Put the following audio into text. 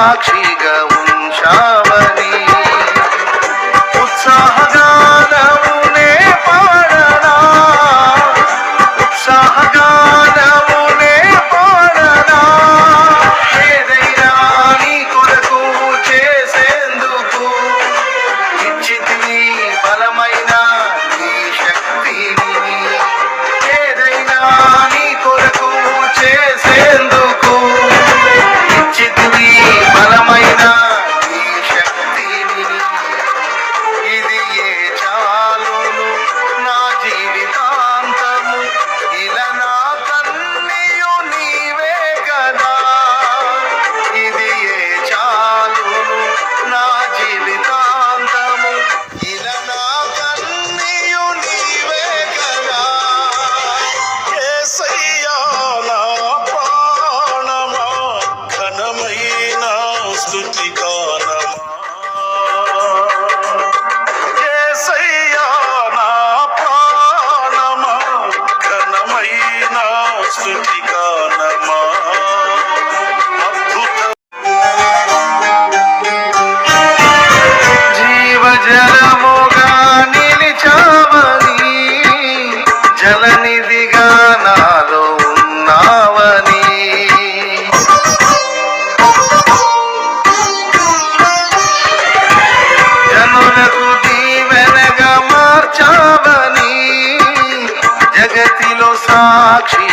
సాక్షిగా ఉంచావని ఉత్సాహగానమునే పాడనా, ఉత్సాహగానమునే పాడనా. ఏదైనా నీ కొరకు చేసేందుకు ఇచ్చితివి బలమైన నీ శక్తిని. ఏదైనా నీ కొరకు చేసేందుకు ఇచ్చితివి బలమైన నీ శక్తిని. ఇది ఏ చాలును నా జీవితాంతము, ఇలా నా కన్నీయు నీవే కదా. ఇది ఏ చాలును నా జీవితాంతము, ఇలా నా కన్నీయు నీవే కదా. యేసయ్యా నా ప్రాణమా, ఘనమైన స్తుతి గానమా. యేసయ్యా నా ప్రాణమా, ఘనమైన స్తుతి గానమా. అద్భుత జీవజలముగా నిలిచావని, జలనిధిగా నాలో ఉన్నావని. జనులకు దీవెనగా మార్చావని, జగతిలో సాక్షి